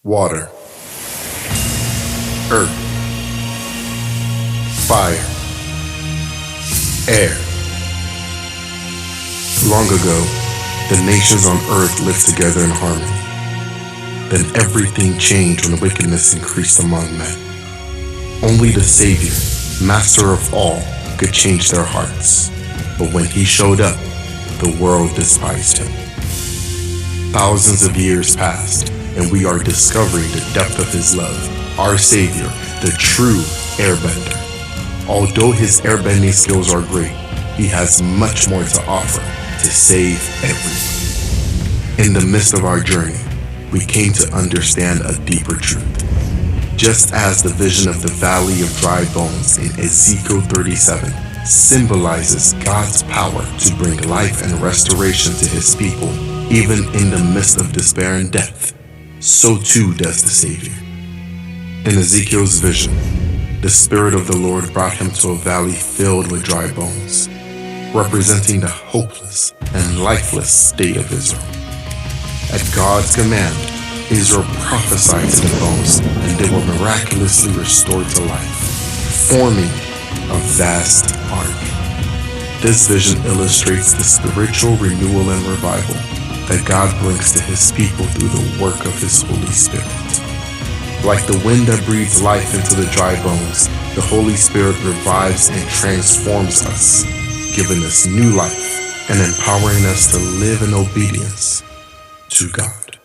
water, earth, fire, air. Long ago, the nations on earth lived together in harmony. Then everything changed when wickedness increased among men. Only the Savior, Master of all, could change their hearts. But when he showed up, the world despised him. Thousands of years passed, and we are discovering the depth of his love. Our Savior, the true Airbender. Although his airbending skills are great, he has much more to offer to save everyone. In the midst of our journey, we came to understand a deeper truth. Just as the vision of the valley of dry bones in Ezekiel 37 symbolizes God's power to bring life and restoration to his people, even in the midst of despair and death, so too does the Savior. In Ezekiel's vision, the Spirit of the Lord brought him to a valley filled with dry bones, representing the hopeless and lifeless state of Israel. At God's command, Israel prophesied to the bones, and they were miraculously restored to life, forming a vast army. This vision illustrates the spiritual renewal and revival that God brings to his people through the work of his Holy Spirit. Like the wind that breathes life into the dry bones, the Holy Spirit revives and transforms us, giving us new life and empowering us to live in obedience to God.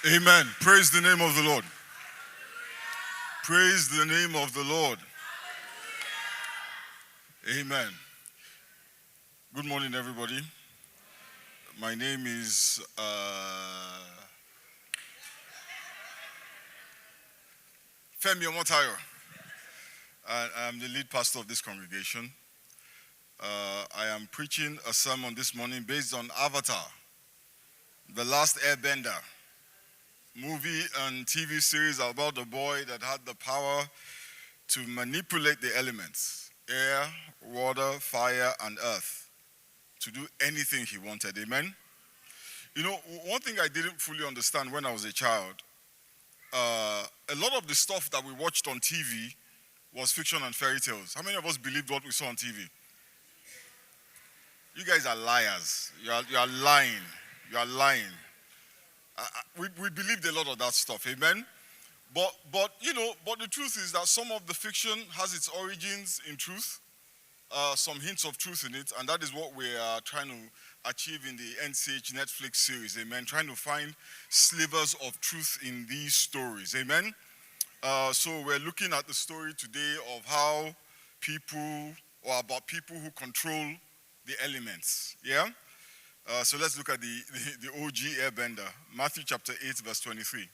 Amen. Praise the name of the Lord. Praise the name of the Lord. Amen. Good morning, everybody. My name is Femi Omotayo. I'm the lead pastor of this congregation. I am preaching a sermon this morning based on Avatar, the Last Airbender, movie and TV series about a boy that had the power to manipulate the elements, air, water, fire, and earth, to do anything he wanted. Amen? You know, one thing I didn't fully understand when I was a child, a lot of the stuff that we watched on TV was fiction and fairy tales. How many of us believed what we saw on TV? You guys are liars. You are lying. You are lying. We believed a lot of that stuff, amen? But the truth is that some of the fiction has its origins in truth, some hints of truth in it, and that is what we are trying to achieve in the NCH Netflix series, amen? Trying to find slivers of truth in these stories, amen? So we're looking at the story today of how about people who control the elements, yeah? So let's look at the OG Airbender, Matthew chapter 8, verse 23.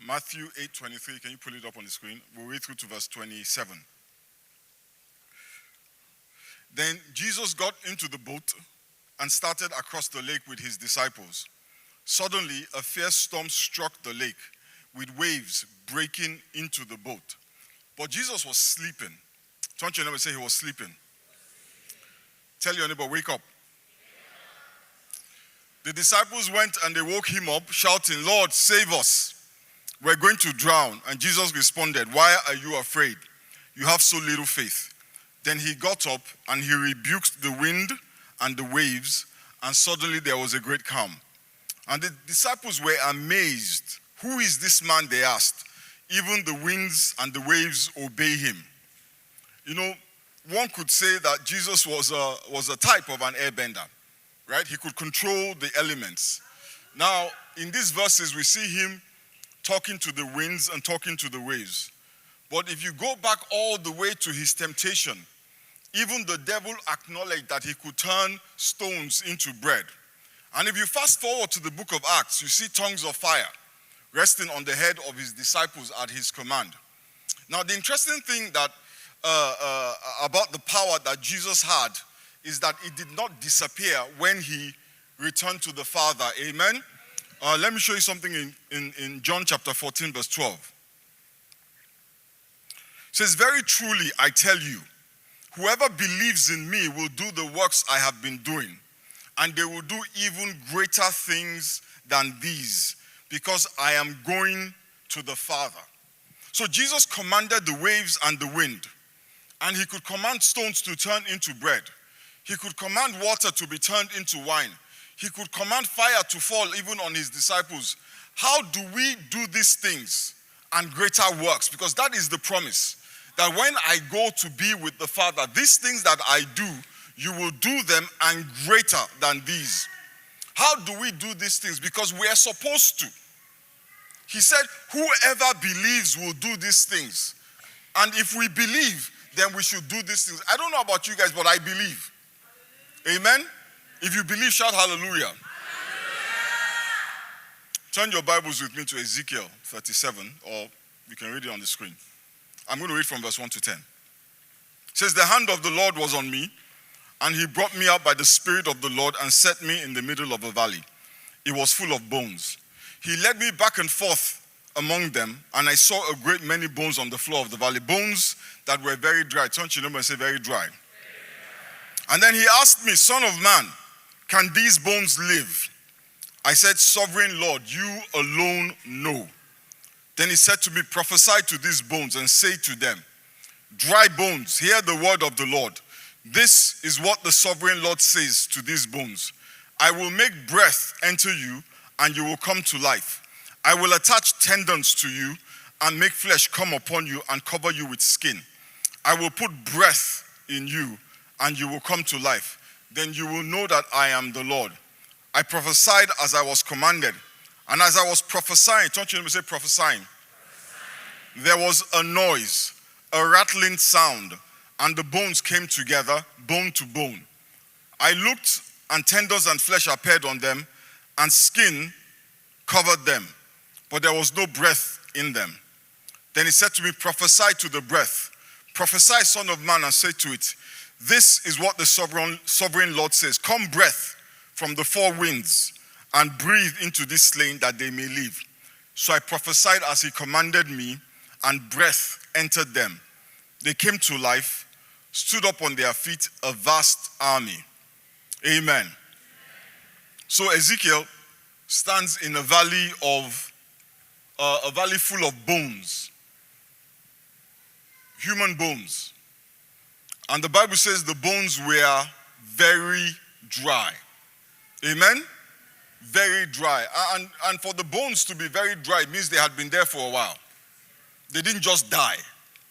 Matthew 8:23, can you pull it up on the screen? We'll read through to verse 27. Then Jesus got into the boat and started across the lake with his disciples. Suddenly, a fierce storm struck the lake, with waves breaking into the boat. But Jesus was sleeping. Turn to your neighbor and say he was sleeping. Tell your neighbor, wake up. The disciples went and they woke him up, shouting, "Lord, save us. We're going to drown." And Jesus responded, "Why are you afraid? You have so little faith." Then he got up and he rebuked the wind and the waves, and suddenly there was a great calm. And the disciples were amazed. "Who is this man?" they asked. "Even the winds and the waves obey him." You know, one could say that Jesus was a type of an airbender, right? He could control the elements. Now, in these verses, we see him talking to the winds and talking to the waves. But if you go back all the way to his temptation, even the devil acknowledged that he could turn stones into bread. And if you fast forward to the book of Acts, you see tongues of fire resting on the head of his disciples at his command. Now, the interesting thing that about the power that Jesus had is that it did not disappear when he returned to the Father. Amen? Let me show you something in John chapter 14, verse 12. It says, "Very truly, I tell you, Whoever believes in me will do the works I have been doing, and they will do even greater things than these, because I am going to the Father. So Jesus commanded the waves and the wind, and he could command stones to turn into bread. He could command water to be turned into wine. He could command fire to fall even on his disciples. How do we do these things and greater works? Because that is the promise, that when I go to be with the Father, these things that I do, you will do them and greater than these. How do we do these things? Because we are supposed to. He said, whoever believes will do these things. And if we believe, then we should do these things. I don't know about you guys, but I believe. Amen? If you believe, shout hallelujah. Turn your Bibles with me to Ezekiel 37, or you can read it on the screen. I'm going to read from verse 1 to 10. It says, the hand of the Lord was on me, and he brought me out by the Spirit of the Lord and set me in the middle of a valley. It was full of bones. He led me back and forth among them, and I saw a great many bones on the floor of the valley, bones that were very dry. Turn to your neighbor and say, very dry. And then he asked me, Son of man, can these bones live? I said, Sovereign Lord, you alone know. Then he said to me, prophesy to these bones and say to them, dry bones, hear the word of the Lord. This is what the sovereign Lord says to these bones. I will make breath enter you, and you will come to life. I will attach tendons to you and make flesh come upon you and cover you with skin. I will put breath in you, and you will come to life. Then you will know that I am the Lord. I prophesied as I was commanded. And as I was prophesying, don't you say prophesying? There was a noise, a rattling sound, and the bones came together, bone to bone. I looked, and tendons and flesh appeared on them, and skin covered them, but there was no breath in them. Then he said to me, prophesy to the breath. Prophesy, Son of man, and say to it, this is what the sovereign Lord says. Come, breath from the four winds, and breathe into this slain that they may live. So I prophesied as he commanded me, and breath entered them. They came to life, stood up on their feet, a vast army. Amen. So Ezekiel stands in a valley full of bones, human bones. And the Bible says the bones were very dry. Amen? Very dry. And for the bones to be very dry, it means they had been there for a while. They didn't just die,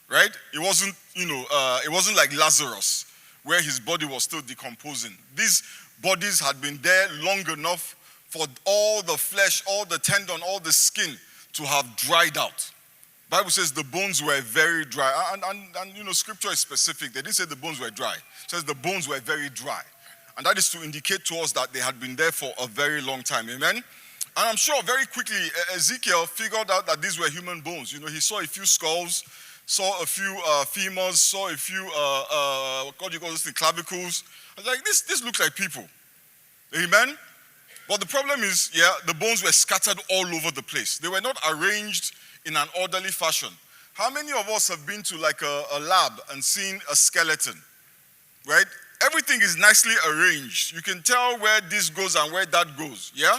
right? It wasn't, it wasn't like Lazarus, where his body was still decomposing. These bodies had been there long enough for all the flesh, all the tendon, all the skin to have dried out. Bible says the bones were very dry. And scripture is specific. They didn't say the bones were dry. It says the bones were very dry. And that is to indicate to us that they had been there for a very long time. Amen? And I'm sure very quickly Ezekiel figured out that these were human bones. He saw a few skulls, saw a few femurs, saw a few, what do you call this thing, clavicles. I was like, this looks like people. Amen? But the problem is, the bones were scattered all over the place. They were not arranged in an orderly fashion. How many of us have been to like a lab and seen a skeleton, right? Everything is nicely arranged. You can tell where this goes and where that goes, yeah?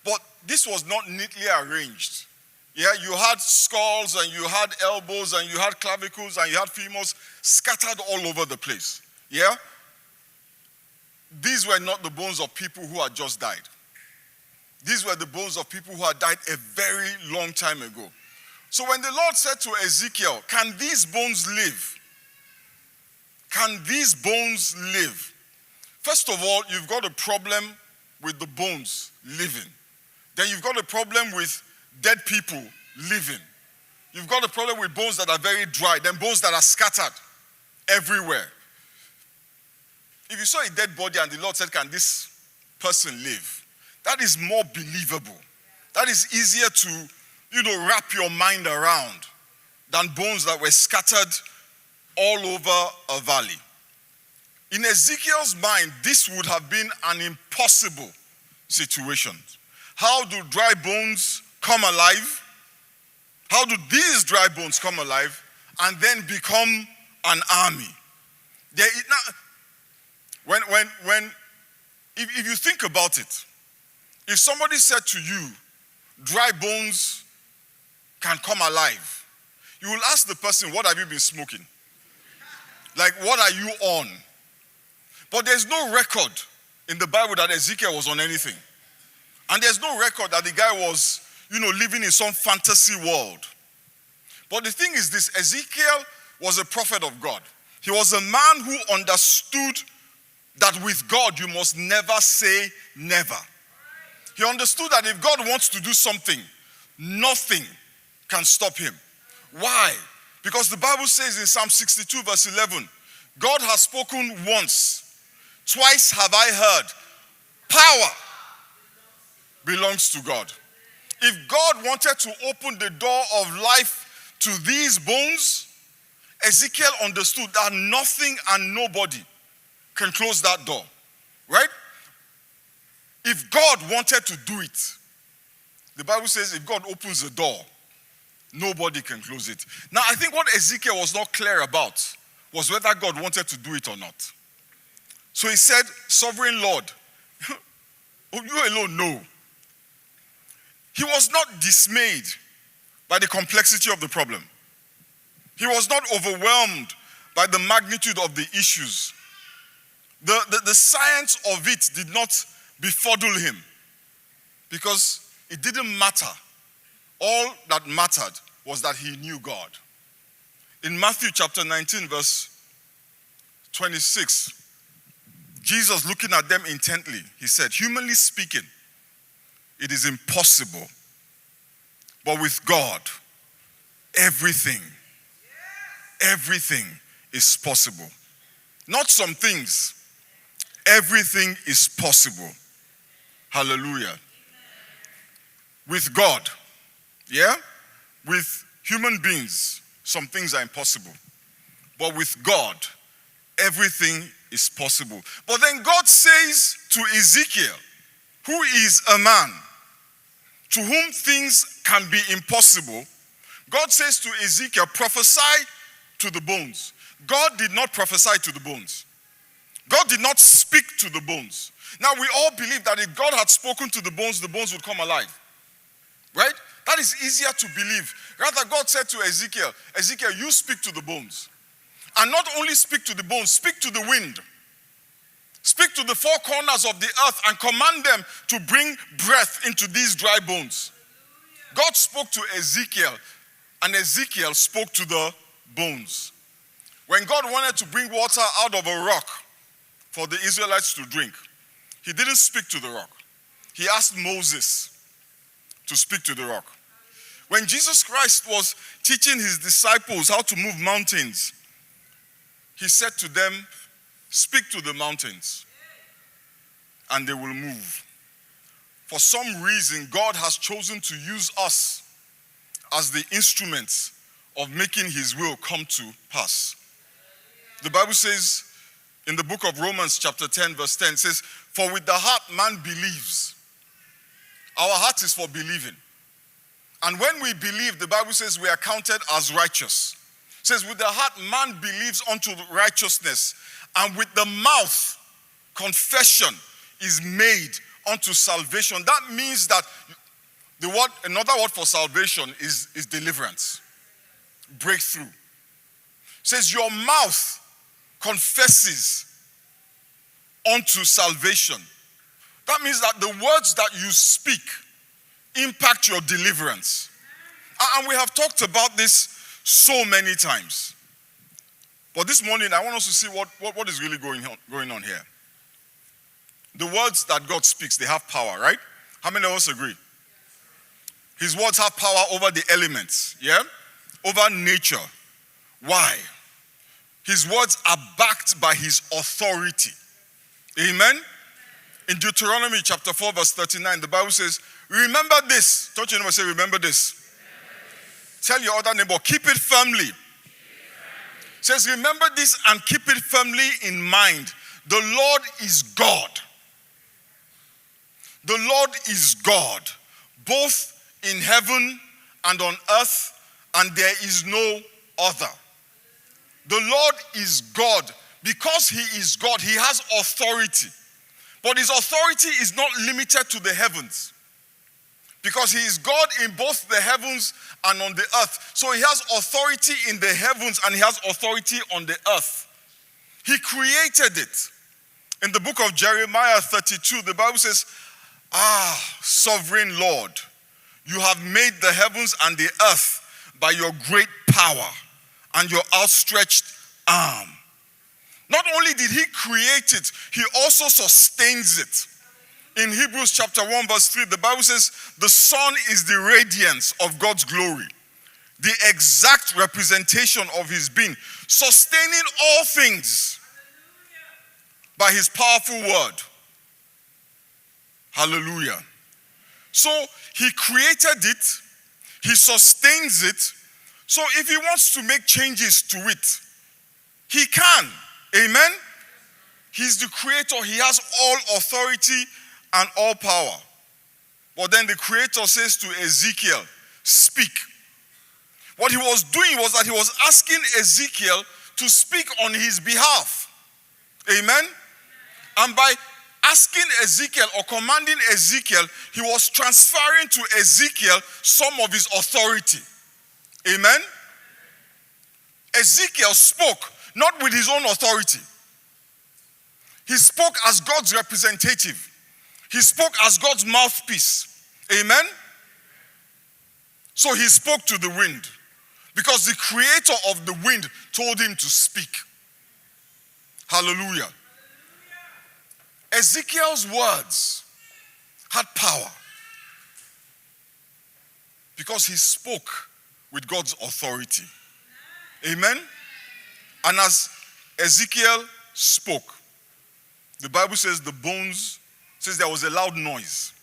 But this was not neatly arranged. Yeah, you had skulls and you had elbows and you had clavicles and you had femurs scattered all over the place, yeah? These were not the bones of people who had just died. These were the bones of people who had died a very long time ago. So when the Lord said to Ezekiel, can these bones live? Can these bones live? First of all, you've got a problem with the bones living. Then you've got a problem with dead people living. You've got a problem with bones that are very dry, then bones that are scattered everywhere. If you saw a dead body and the Lord said, can this person live? That is more believable. That is easier to, wrap your mind around than bones that were scattered all over a valley. In Ezekiel's mind, this would have been an impossible situation. How do dry bones come alive? How do these dry bones come alive and then become an army? If you think about it, if somebody said to you, dry bones can come alive, you will ask the person, what have you been smoking? Like, what are you on? But there's no record in the Bible that Ezekiel was on anything. And there's no record that the guy was, living in some fantasy world. But the thing is this, Ezekiel was a prophet of God. He was a man who understood that with God you must never say never. He understood that if God wants to do something, nothing can stop him. Why? Because the Bible says in Psalm 62 verse 11, God has spoken once, twice have I heard. Power belongs to God. If God wanted to open the door of life to these bones, Ezekiel understood that nothing and nobody can close that door, right? If God wanted to do it, the Bible says if God opens the door, nobody can close it. Now, I think what Ezekiel was not clear about was whether God wanted to do it or not. So he said, Sovereign Lord, you alone know. He was not dismayed by the complexity of the problem. He was not overwhelmed by the magnitude of the issues. The science of it did not befuddle him because it didn't matter. All that mattered was that he knew God. In Matthew chapter 19 verse 26, Jesus, looking at them intently, he said, humanly speaking, it is impossible, but with God, everything is possible. Not some things, everything is possible. Hallelujah. With God, with human beings, some things are impossible. But with God, everything is possible. But then God says to Ezekiel, who is a man to whom things can be impossible, God says to Ezekiel, prophesy to the bones. God did not prophesy to the bones. God did not speak to the bones. Now we all believe that if God had spoken to the bones would come alive. Right? That is easier to believe. Rather, God said to Ezekiel, you speak to the bones. And not only speak to the bones, speak to the wind. Speak to the four corners of the earth and command them to bring breath into these dry bones. God spoke to Ezekiel, and Ezekiel spoke to the bones. When God wanted to bring water out of a rock for the Israelites to drink, he didn't speak to the rock. He asked Moses to speak to the rock. When Jesus Christ was teaching his disciples how to move mountains, he said to them, speak to the mountains and they will move. For some reason, God has chosen to use us as the instruments of making his will come to pass. The Bible says in the book of Romans chapter 10 verse 10, it says, for with the heart man believes. Our heart is for believing. And when we believe, the Bible says we are counted as righteous. It says with the heart man believes unto righteousness, and with the mouth confession is made unto salvation. That means that another word for salvation is deliverance, breakthrough. It says your mouth confesses unto salvation. That means that the words that you speak impact your deliverance. And we have talked about this so many times. But this morning, I want us to see what is really going on here. The words that God speaks, they have power, right? How many of us agree? His words have power over the elements, over nature. Why? His words are backed by his authority. Amen? In Deuteronomy chapter 4 verse 39, the Bible says, remember this. Touch your neighbor and say, remember this. Tell your other neighbor, keep it firmly. It says, remember this and keep it firmly in mind. The Lord is God. The Lord is God, both in heaven and on earth, and there is no other. The Lord is God, because he is God, he has authority. But his authority is not limited to the heavens, because he is God in both the heavens and on the earth. So he has authority in the heavens and he has authority on the earth. He created it. In the book of Jeremiah 32, the Bible says, sovereign Lord, you have made the heavens and the earth by your great power and your outstretched arm. Not only did he create it, he also sustains it. In Hebrews chapter 1 verse 3, the Bible says, the sun is the radiance of God's glory, the exact representation of his being, sustaining all things by his powerful word. Hallelujah. So he created it, he sustains it. So if he wants to make changes to it, he can. Amen? He's the creator, he has all authority and all power. But then the creator says to Ezekiel, speak. What he was doing was that he was asking Ezekiel to speak on his behalf. Amen? And by asking Ezekiel or commanding Ezekiel, he was transferring to Ezekiel some of his authority. Amen? Ezekiel spoke not with his own authority. He spoke as God's representative. He spoke as God's mouthpiece. Amen? So he spoke to the wind because the creator of the wind told him to speak. Hallelujah. Ezekiel's words had power because he spoke with God's authority. Amen? And as Ezekiel spoke, the Bible says the bones, says there was a loud noise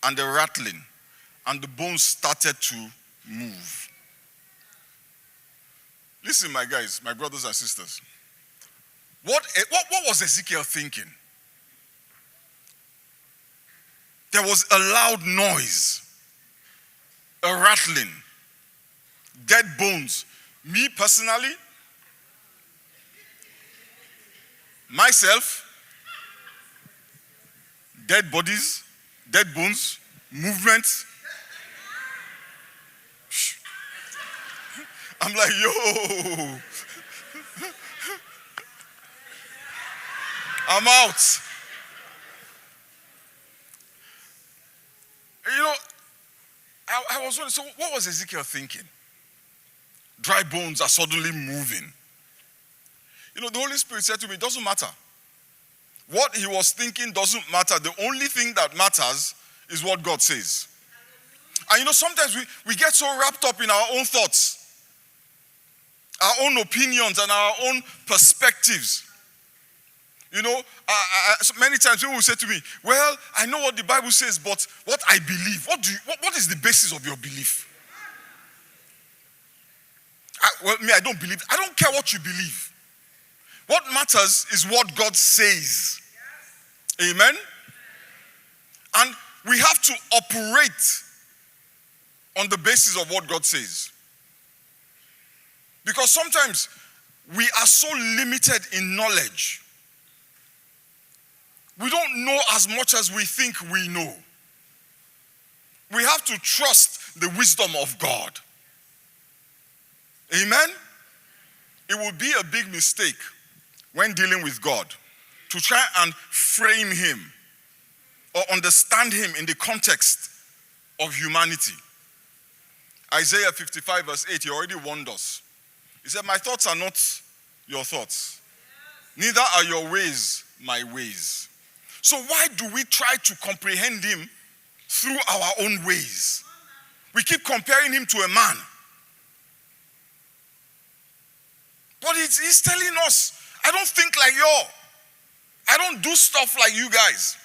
and a rattling, and the bones started to move. Listen, my guys, my brothers and sisters. What was Ezekiel thinking? There was a loud noise, a rattling, dead bones. Me personally, myself, dead bodies, dead bones, movements. I'm like, yo, I'm out. You know, I was wondering, so what was Ezekiel thinking? Dry bones are suddenly moving. You know, the Holy Spirit said to me, it doesn't matter. What he was thinking doesn't matter. The only thing that matters is what God says. And you know, sometimes we get so wrapped up in our own thoughts, our own opinions and our own perspectives. You know, so many times people will say to me, well, I know what the Bible says, but what I believe, what is the basis of your belief? I don't believe. I don't care what you believe. What matters is what God says. Amen? And we have to operate on the basis of what God says. Because sometimes we are so limited in knowledge. We don't know as much as we think we know. We have to trust the wisdom of God. Amen? It would be a big mistake when dealing with God to try and frame him or understand him in the context of humanity. Isaiah 55 verse 8, he already warned us. He said, my thoughts are not your thoughts. Neither are your ways my ways. So why do we try to comprehend him through our own ways? We keep comparing him to a man. But he's telling us, I don't think like you. I don't do stuff like you guys.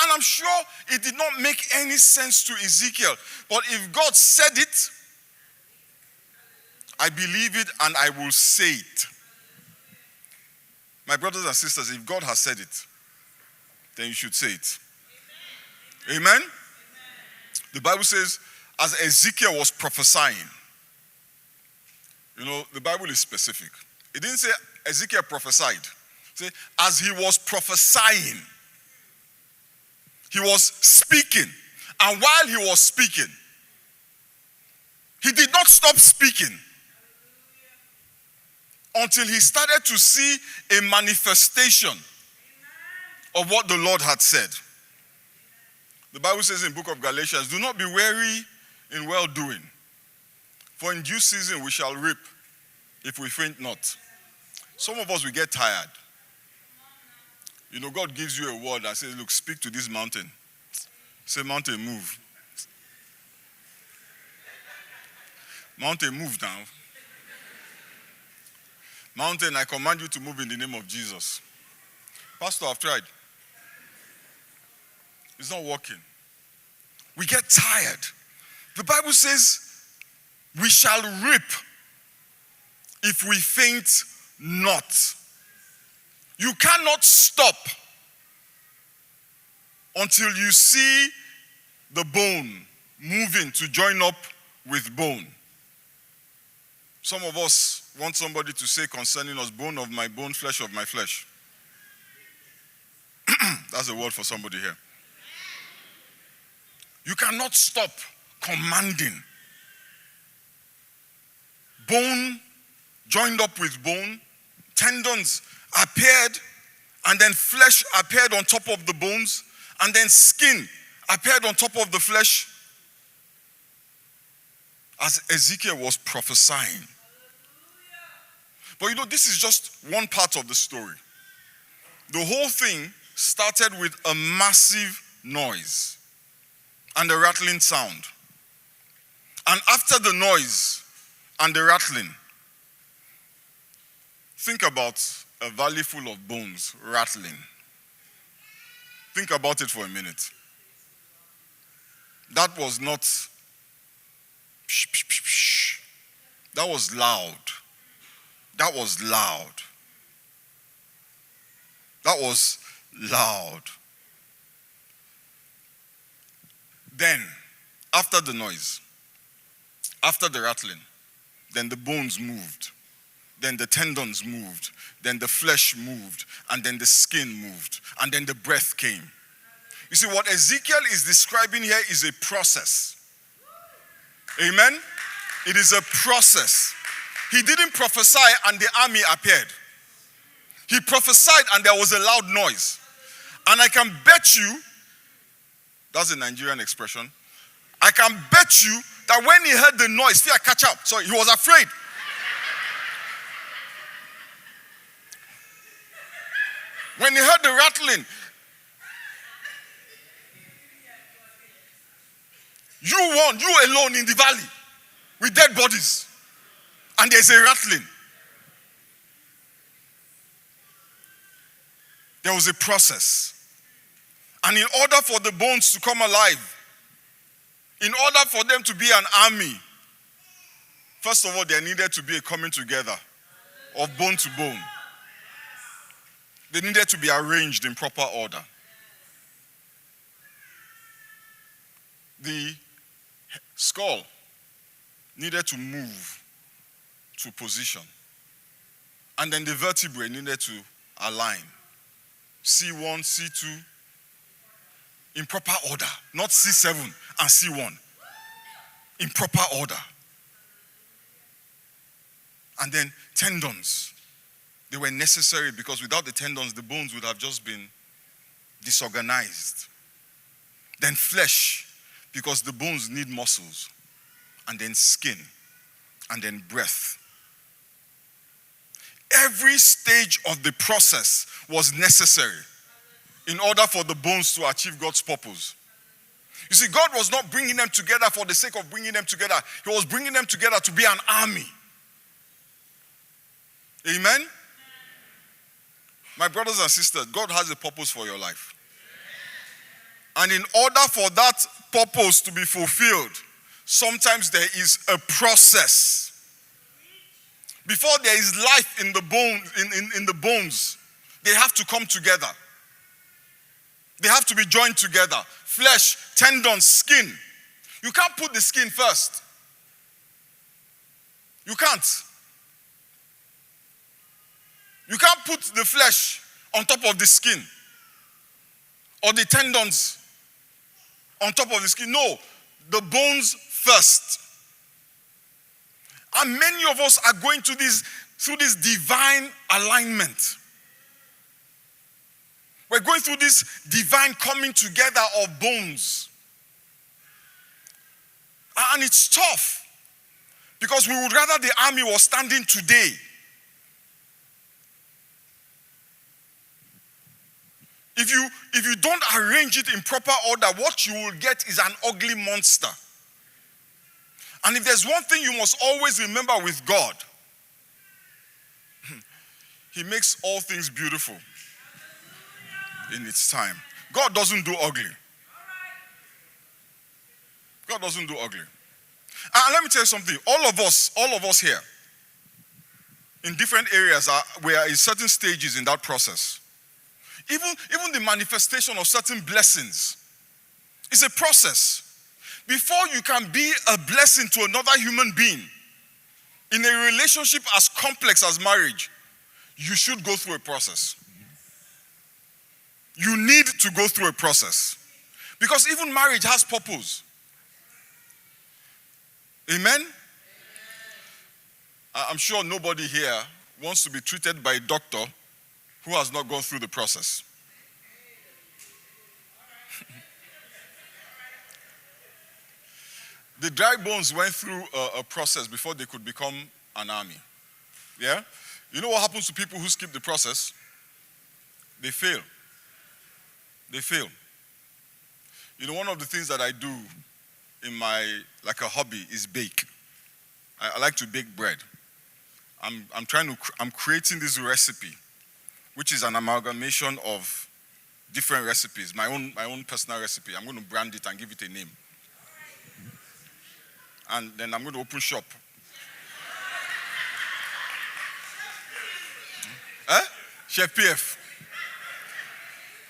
And I'm sure it did not make any sense to Ezekiel. But if God said it, I believe it and I will say it. My brothers and sisters, if God has said it, then you should say it. Amen? Amen? The Bible says, as Ezekiel was prophesying, you know, the Bible is specific. It didn't say Ezekiel prophesied. See, as he was prophesying, he was speaking. And while he was speaking, he did not stop speaking until he started to see a manifestation of what the Lord had said. The Bible says in the book of Galatians, do not be weary in well-doing, for in due season we shall reap if we faint not. Some of us, we get tired. You know, God gives you a word and says, look, speak to this mountain. Say, mountain, move. Mountain, move now. Mountain, I command you to move in the name of Jesus. Pastor, I've tried. It's not working. We get tired. The Bible says, we shall reap if we faint not. You cannot stop until you see the bone moving to join up with bone. Some of us want somebody to say concerning us, bone of my bone, flesh of my flesh. That's a word for somebody here. You cannot stop commanding. Bone joined up with bone, tendons appeared, and then flesh appeared on top of the bones, and then skin appeared on top of the flesh. As Ezekiel was prophesying. But you know, this is just one part of the story. The whole thing started with a massive noise and a rattling sound. And after the noise and the rattling, think about a valley full of bones rattling. Think about it for a minute. That was not psh, psh, psh, psh. That was loud. That was loud. That was loud. Then, after the noise, after the rattling, then the bones moved. Then the tendons moved. Then the flesh moved. And then the skin moved. And then the breath came. You see, what Ezekiel is describing here is a process. Amen? It is a process. He didn't prophesy and the army appeared. He prophesied and there was a loud noise. And I can bet you, that's a Nigerian expression, I can bet you that when he heard the noise, fear catch up. So he was afraid. When he heard the rattling, you alone in the valley with dead bodies. And there's a rattling. There was a process. And in order for the bones to come alive, in order for them to be an army, first of all, there needed to be a coming together of bone to bone. They needed to be arranged in proper order. The skull needed to move to position. And then the vertebrae needed to align. C1, C2, in proper order. Not C7 and C1. In proper order. And then tendons. They were necessary because without the tendons, the bones would have just been disorganized. Then flesh, because the bones need muscles. And then skin. And then breath. Every stage of the process was necessary in order for the bones to achieve God's purpose. You see, God was not bringing them together for the sake of bringing them together. He was bringing them together to be an army. Amen? My brothers and sisters, God has a purpose for your life. And in order for that purpose to be fulfilled, sometimes there is a process. Before there is life in the bones, they have to come together. They have to be joined together. Flesh, tendons, skin. You can't put the skin first. You can't. You can't put the flesh on top of the skin or the tendons on top of the skin. No, the bones first. And many of us are going through this divine alignment. We're going through this divine coming together of bones. And it's tough because we would rather the army was standing today. If you don't arrange it in proper order, what you will get is an ugly monster. And if there's one thing you must always remember with God, He makes all things beautiful in its time. God doesn't do ugly. God doesn't do ugly. And let me tell you something. All of us here, in different areas, we are in certain stages in that process. Even the manifestation of certain blessings is a process. Before you can be a blessing to another human being in a relationship as complex as marriage, you should go through a process. You need to go through a process. Because even marriage has purpose. Amen? I'm sure nobody here wants to be treated by a doctor who has not gone through the process. The dry bones went through a process before they could become an army. Yeah? You know what happens to people who skip the process? They fail. They fail. You know, one of the things that I do in like a hobby is bake. I like to bake bread. I'm creating this recipe, which is an amalgamation of different recipes, my own personal recipe. I'm going to brand it and give it a name. And then I'm going to open shop. Chef PF.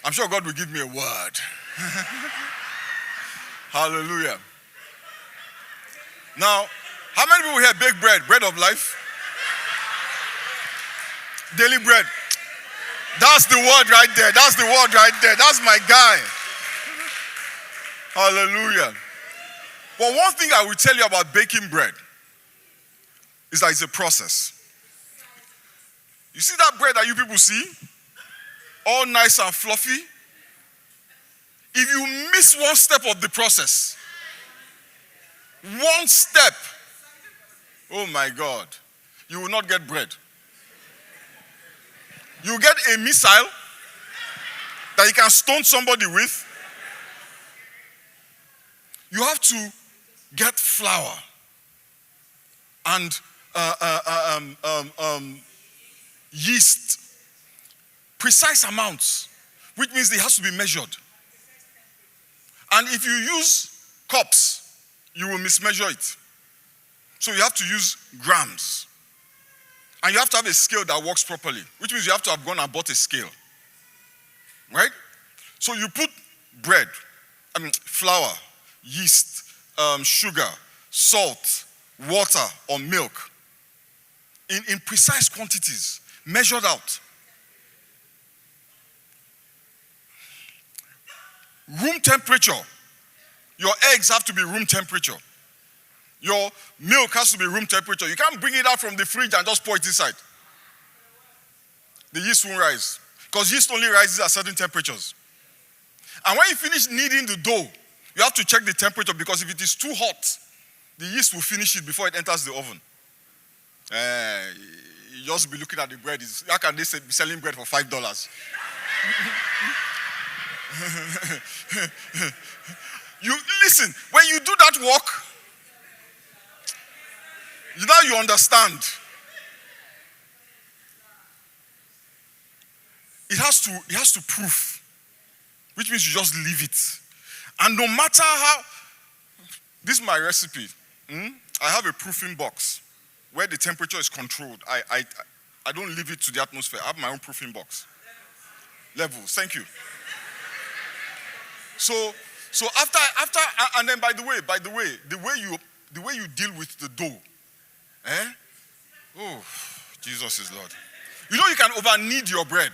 I'm sure God will give me a word. Hallelujah. Now, how many people here bake bread? Bread of life? Daily bread. That's the word right there. That's the word right there. That's my guy. Hallelujah. But one thing I will tell you about baking bread is that it's a process. You see that bread that you people see? All nice and fluffy. If you miss one step of the process, one step, oh my God, you will not get bread. You get a missile that you can stone somebody with. You have to get flour and yeast, precise amounts, which means it has to be measured. And if you use cups, you will mismeasure it. So you have to use grams. And you have to have a scale that works properly, which means you have to have gone and bought a scale. Right? So you put flour, yeast, sugar, salt, water, or milk in precise quantities, measured out. Room temperature. Your eggs have to be room temperature. Your milk has to be room temperature. You can't bring it out from the fridge and just pour it inside. The yeast won't rise. Because yeast only rises at certain temperatures. And when you finish kneading the dough, you have to check the temperature, because if it is too hot, the yeast will finish it before it enters the oven. You just be looking at the bread. How can they be selling bread for $5? You listen, when you do that work, you understand. It has to proof, which means you just leave it. And no matter how, this is my recipe. I have a proofing box where the temperature is controlled. I don't leave it to the atmosphere. I have my own proofing box. Levels, thank you. So after, and then by the way, the way you deal with the dough, oh, Jesus is Lord. You know you can over-knead your bread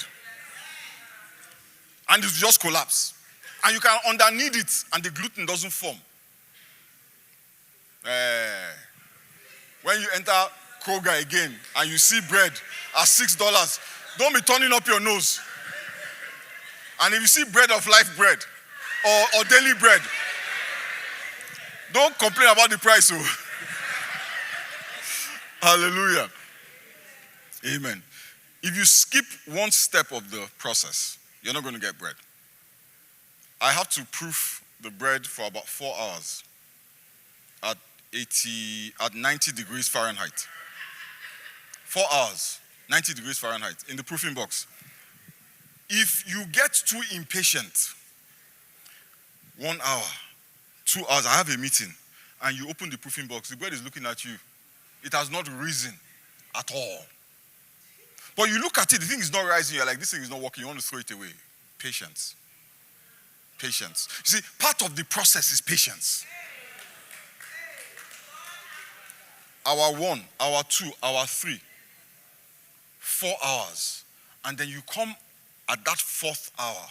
and it will just collapse. And you can under-knead it and the gluten doesn't form. When you enter Kroger again and you see bread at $6, don't be turning up your nose. And if you see bread of life bread or daily bread, don't complain about the price. Oh. Hallelujah. Amen. If you skip one step of the process, you're not going to get bread. I have to proof the bread for about 4 hours at 90 degrees Fahrenheit. 4 hours, 90 degrees Fahrenheit in the proofing box. If you get too impatient, 1 hour, 2 hours, I have a meeting, and you open the proofing box, the bread is looking at you. It has not risen at all. But you look at it, the thing is not rising, you're like, this thing is not working, you want to throw it away. Patience. Patience. You see, part of the process is patience. Hour 1, hour 2, hour 3, 4 hours. And then you come at that 4th hour.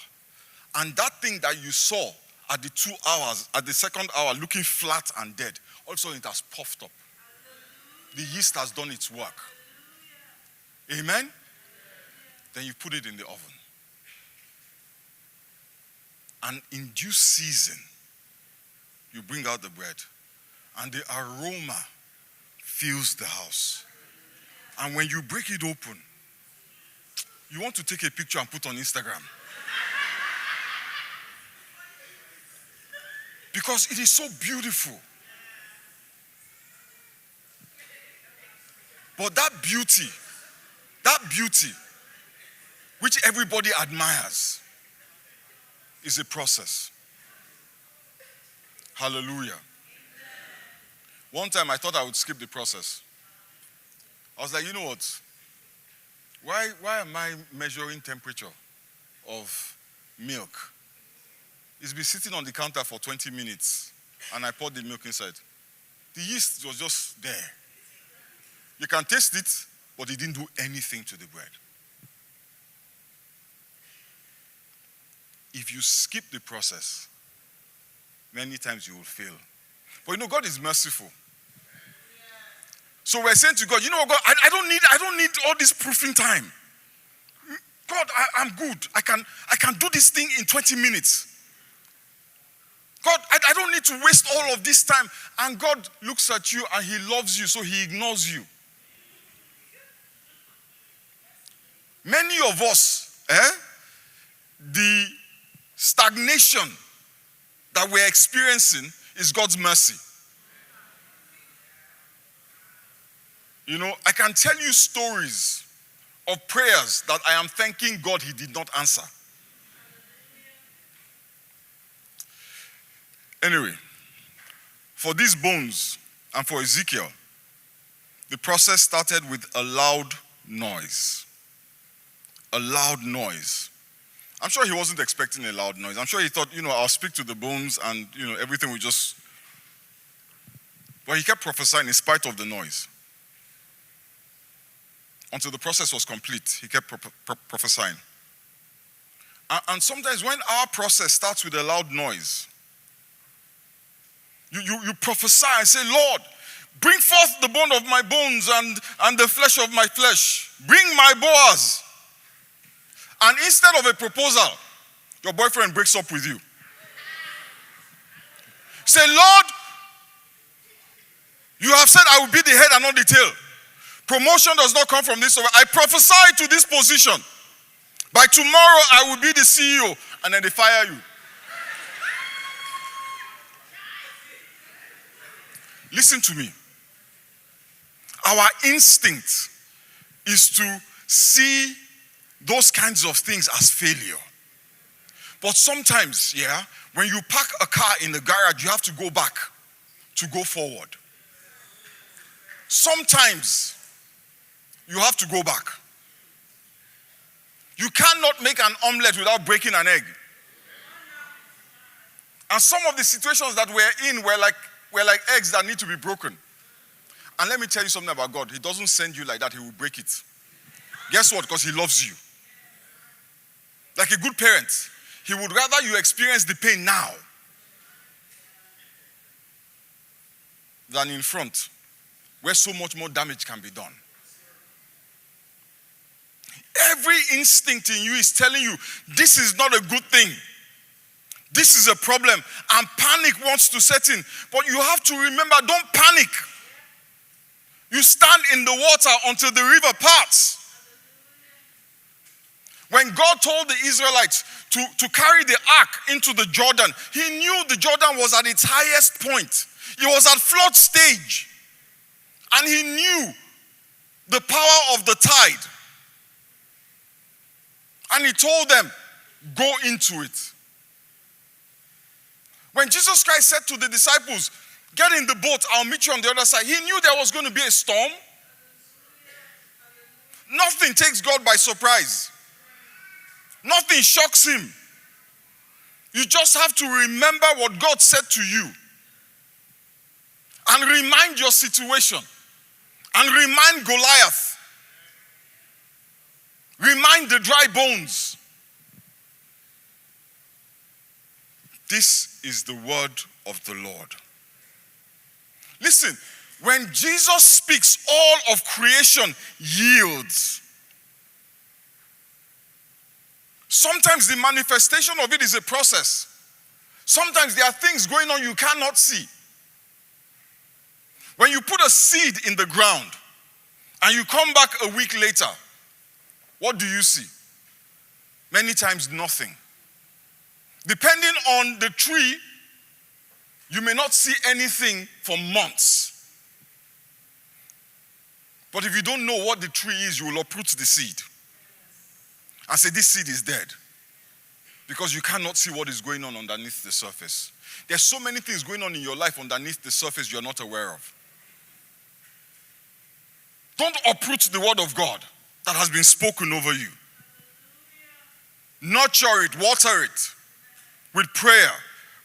And that thing that you saw at the 2 hours, at the 2nd hour, looking flat and dead, also it has puffed up. The yeast has done its work. Amen? Then you put it in the oven. And in due season, you bring out the bread. And the aroma fills the house. And when you break it open, you want to take a picture and put on Instagram. Because it is so beautiful. But that beauty, which everybody admires, is a process. Hallelujah. One time I thought I would skip the process. I was like, you know what? Why am I measuring temperature of milk? It's been sitting on the counter for 20 minutes and I poured the milk inside. The yeast was just there. You can taste it, but it didn't do anything to the bread. If you skip the process, many times you will fail. But you know, God is merciful. So we're saying to God, you know what, God, I don't need all this proofing time. God, I'm good. I can do this thing in 20 minutes. God, I don't need to waste all of this time. And God looks at you and he loves you, so he ignores you. Many of us, the stagnation that we're experiencing is God's mercy. You know, I can tell you stories of prayers that I am thanking God he did not answer. Anyway, for these bones and for Ezekiel, the process started with a loud noise. A loud noise. I'm sure he wasn't expecting a loud noise. I'm sure he thought, I'll speak to the bones and, everything will just... But he kept prophesying in spite of the noise. Until the process was complete, he kept prophesying. And sometimes when our process starts with a loud noise, you prophesy and say, Lord, bring forth the bone of my bones and the flesh of my flesh. Bring my Boaz. And instead of a proposal, your boyfriend breaks up with you. Say, Lord, you have said I will be the head and not the tail. Promotion does not come from this. I prophesy to this position. By tomorrow, I will be the CEO. And then they fire you. Listen to me. Our instinct is to see those kinds of things as failure. But sometimes, when you park a car in the garage, you have to go back to go forward. Sometimes, you have to go back. You cannot make an omelette without breaking an egg. And some of the situations that we're in were like eggs that need to be broken. And let me tell you something about God. He doesn't send you like that. He will break it. Guess what? Because he loves you. Like a good parent, he would rather you experience the pain now than in front, where so much more damage can be done. Every instinct in you is telling you, this is not a good thing. This is a problem. And panic wants to set in. But you have to remember, don't panic. You stand in the water until the river parts. When God told the Israelites to carry the ark into the Jordan, he knew the Jordan was at its highest point. It was at flood stage. And he knew the power of the tide. And he told them, go into it. When Jesus Christ said to the disciples, get in the boat, I'll meet you on the other side, he knew there was going to be a storm. Nothing takes God by surprise. Nothing shocks him. You just have to remember what God said to you. And remind your situation. And remind Goliath. Remind the dry bones. This is the word of the Lord. Listen, when Jesus speaks, all of creation yields. Sometimes the manifestation of it is a process. Sometimes there are things going on you cannot see. When you put a seed in the ground and you come back a week later, what do you see? Many times nothing. Depending on the tree, you may not see anything for months. But if you don't know what the tree is, you will uproot the seed and say, this seed is dead. Because you cannot see what is going on underneath the surface. There's so many things going on in your life underneath the surface you're not aware of. Don't uproot the word of God that has been spoken over you. Nurture it, water it with prayer,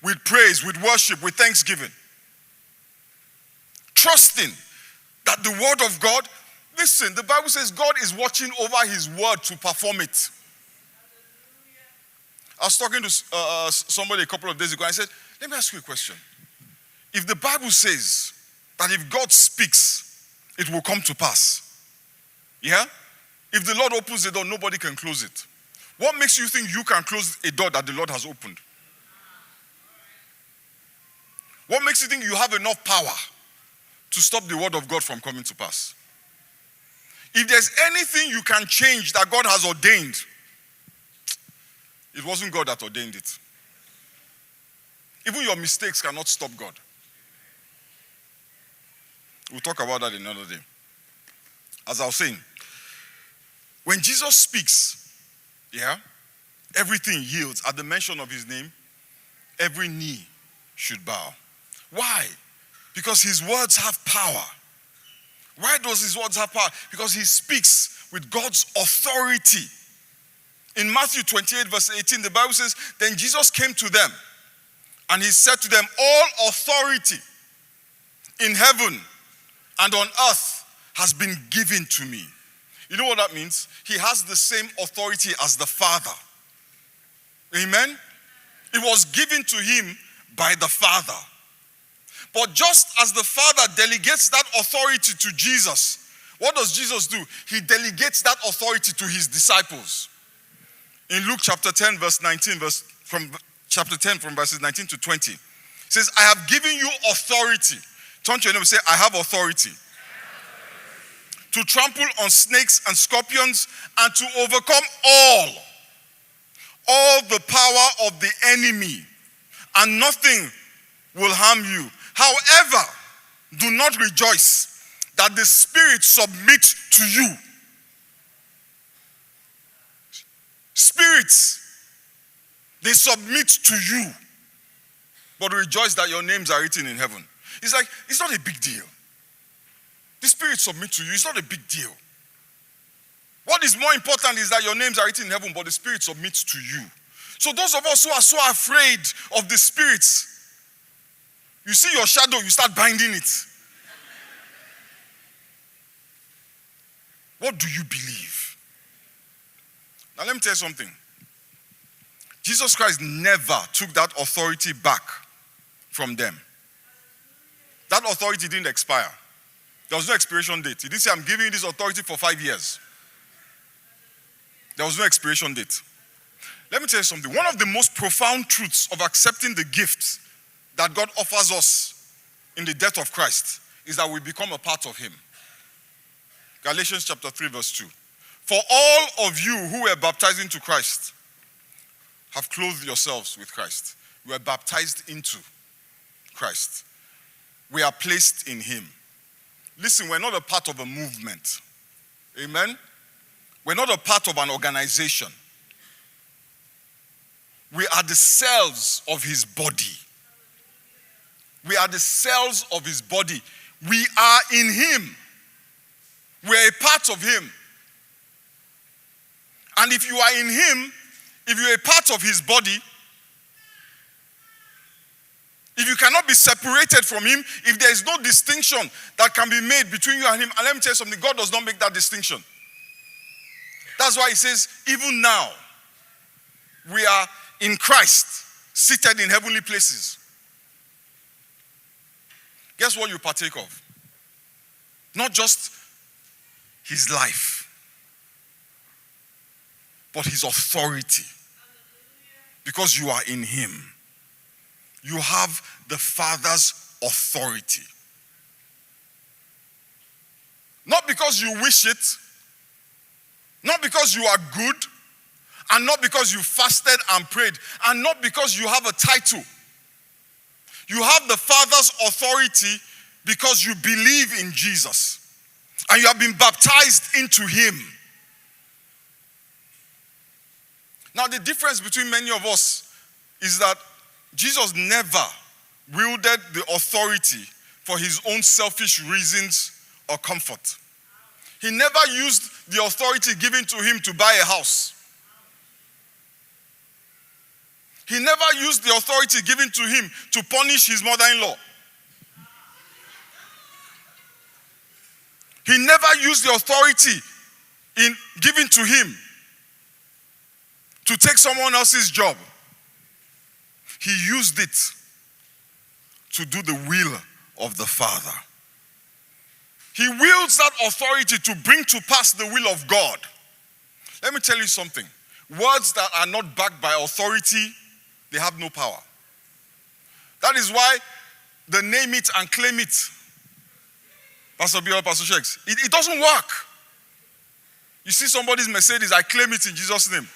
with praise, with worship, with thanksgiving. Trusting that the word of God, listen, the Bible says God is watching over his word to perform it. I was talking to somebody a couple of days ago and I said, let me ask you a question. If the Bible says that if God speaks, it will come to pass. Yeah? If the Lord opens the door, nobody can close it. What makes you think you can close a door that the Lord has opened? What makes you think you have enough power to stop the word of God from coming to pass? If there's anything you can change that God has ordained, it wasn't God that ordained it. Even your mistakes cannot stop God. We'll talk about that another day. As I was saying, when Jesus speaks, everything yields. At the mention of his name, every knee should bow. Why? Because his words have power. Why does his words have power? Because he speaks with God's authority. In Matthew 28 verse 18, the Bible says, then Jesus came to them and he said to them, all authority in heaven and on earth has been given to me. You know what that means? He has the same authority as the Father. Amen? It was given to him by the Father. But just as the Father delegates that authority to Jesus, what does Jesus do? He delegates that authority to his disciples. In Luke chapter 10, verse 19, from verses 19 to 20, it says, I have given you authority. Turn to your neighbor and say, I have authority. To trample on snakes and scorpions and to overcome all the power of the enemy, and nothing will harm you. However, do not rejoice that the Spirit submits to you. Spirits, they submit to you. But rejoice that your names are written in heaven. It's like, it's not a big deal. The Spirit submits to you. It's not a big deal. What is more important is that your names are written in heaven, but the Spirit submits to you. So those of us who are so afraid of the spirits, you see your shadow, you start binding it. What do you believe? Now let me tell you something. Jesus Christ never took that authority back from them. That authority didn't expire. There was no expiration date. He didn't say, I'm giving you this authority for 5 years. There was no expiration date. Let me tell you something. One of the most profound truths of accepting the gifts that God offers us in the death of Christ is that we become a part of him. Galatians chapter 3 verse 2. For all of you who were baptized into Christ have clothed yourselves with Christ. You are baptized into Christ. We are placed in him. Listen, we're not a part of a movement. Amen? We're not a part of an organization. We are the cells of his body. We are the cells of his body. We are in him. We're a part of him. And if you are in him, if you're a part of his body, if you cannot be separated from him, if there is no distinction that can be made between you and him, and let me tell you something, God does not make that distinction. That's why he says, even now, we are in Christ, seated in heavenly places. Guess what you partake of? Not just his life, but his authority. Because you are in him. You have the Father's authority. Not because you wish it, not because you are good, and not because you fasted and prayed, and not because you have a title. You have the Father's authority because you believe in Jesus. And you have been baptized into him. Now the difference between many of us is that Jesus never wielded the authority for his own selfish reasons or comfort. He never used the authority given to him to buy a house. He never used the authority given to him to punish his mother-in-law. He never used the authority given to him to take someone else's job. He used it to do the will of the Father. He wields that authority to bring to pass the will of God. Let me tell you something. Words that are not backed by authority, they have no power. That is why the name it and claim it, Pastor Bill, Pastor Shakes, it doesn't work. You see somebody's Mercedes, I claim it in Jesus' name.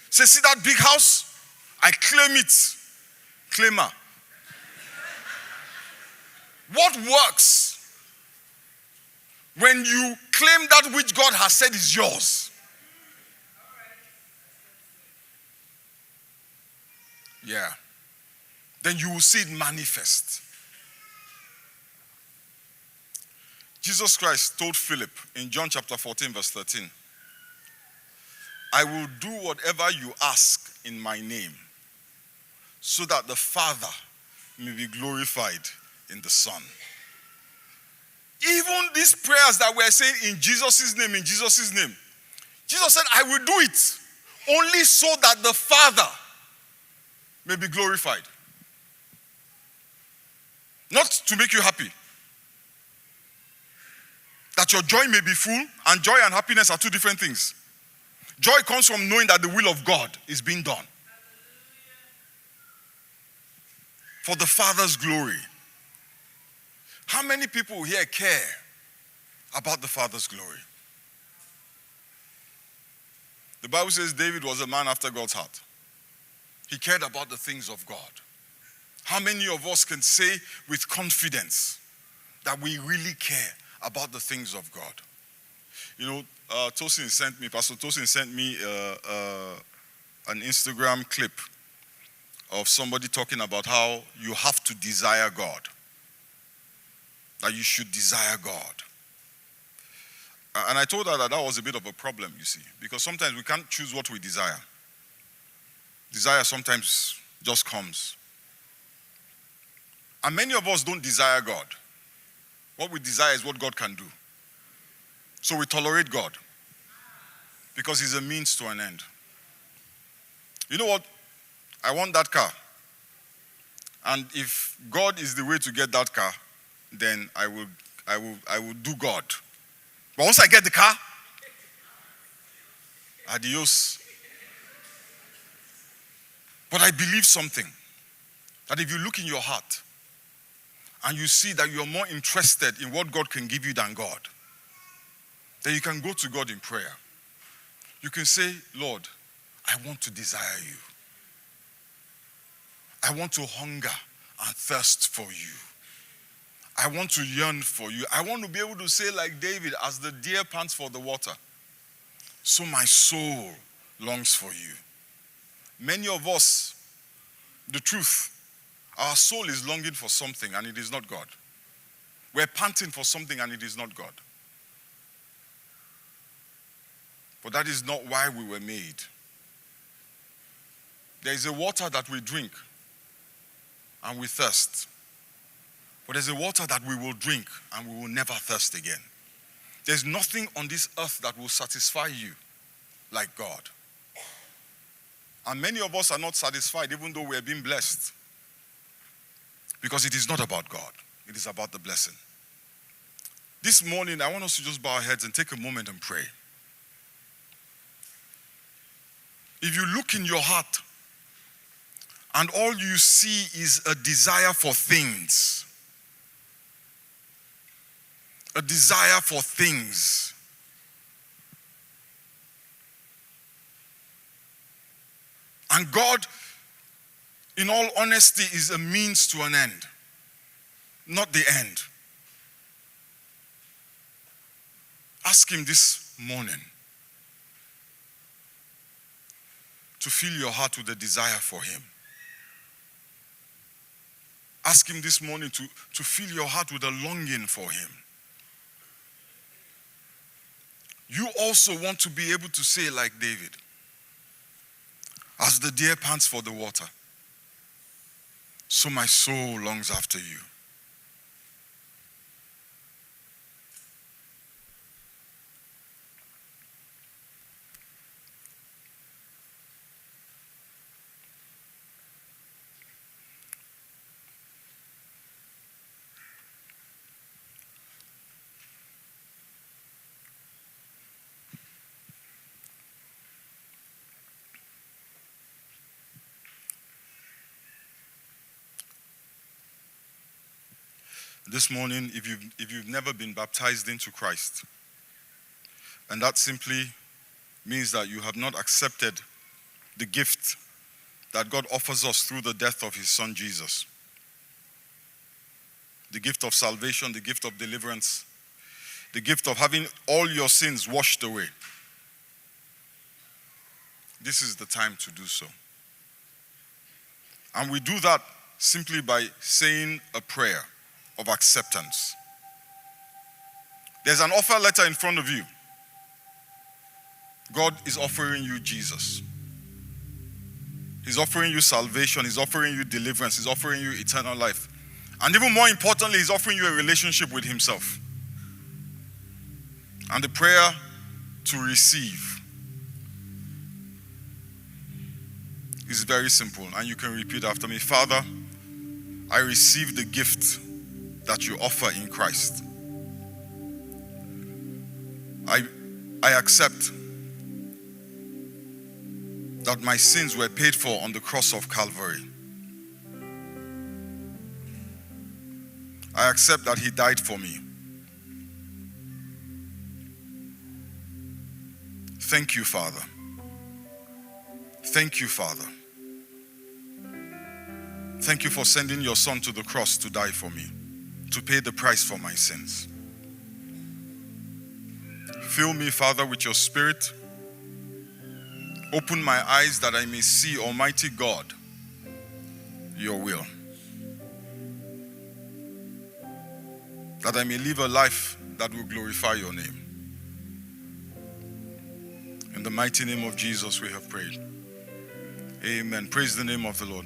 Say, see that big house? I claim it. Claimer. What works when you claim that which God has said is yours? Yeah. Then you will see it manifest. Jesus Christ told Philip in John chapter 14 verse 13, I will do whatever you ask in my name, so that the Father may be glorified in the Son. Even these prayers that we're saying in Jesus' name, Jesus said, I will do it only so that the Father may be glorified. Not to make you happy. That your joy may be full, and joy and happiness are two different things. Joy comes from knowing that the will of God is being done. For the Father's glory. How many people here care about the Father's glory? The Bible says David was a man after God's heart. He cared about the things of God. How many of us can say with confidence that we really care about the things of God? You know, Pastor Tosin sent me an Instagram clip of somebody talking about how you have to desire God. That you should desire God. And I told her that was a bit of a problem, you see, because sometimes we can't choose what we desire. Desire sometimes just comes. And many of us don't desire God. What we desire is what God can do. So we tolerate God because he's a means to an end. You know what? I want that car. And if God is the way to get that car, then I will do God. But once I get the car, adios. But I believe something, that if you look in your heart and you see that you're more interested in what God can give you than God, then you can go to God in prayer. You can say, Lord, I want to desire you. I want to hunger and thirst for you. I want to yearn for you. I want to be able to say like David, as the deer pants for the water, so my soul longs for you. Many of us, the truth, our soul is longing for something and it is not God. We're panting for something and it is not God. But that is not why we were made. There is a water that we drink and we thirst. But there's a water that we will drink and we will never thirst again. There's nothing on this earth that will satisfy you like God. And many of us are not satisfied even though we are being blessed. Because it is not about God. It is about the blessing. This morning, I want us to just bow our heads and take a moment and pray. If you look in your heart and all you see is a desire for things, a desire for things, and God, in all honesty, is a means to an end, not the end. Ask him this morning to fill your heart with a desire for him. Ask him this morning to fill your heart with a longing for him. You also want to be able to say like David, as the deer pants for the water, so my soul longs after you. This morning, if you've never been baptized into Christ, and that simply means that you have not accepted the gift that God offers us through the death of his son Jesus, the gift of salvation, the gift of deliverance, the gift of having all your sins washed away, this is the time to do so. And we do that simply by saying a prayer of acceptance. There's an offer letter in front of you. God is offering you Jesus. He's offering you salvation. He's offering you deliverance. He's offering you eternal life. And even more importantly, he's offering you a relationship with himself. And the prayer to receive is very simple. And you can repeat after me. Father, I receive the gift that you offer in Christ. I accept that my sins were paid for on the cross of Calvary. I accept that he died for me. Thank you, Father. Thank you, Father. Thank you for sending your son to the cross to die for me, to pay the price for my sins. Fill me, Father, with your spirit. Open my eyes that I may see, Almighty God, your will. That I may live a life that will glorify your name. In the mighty name of Jesus we have prayed. Amen. Praise the name of the Lord.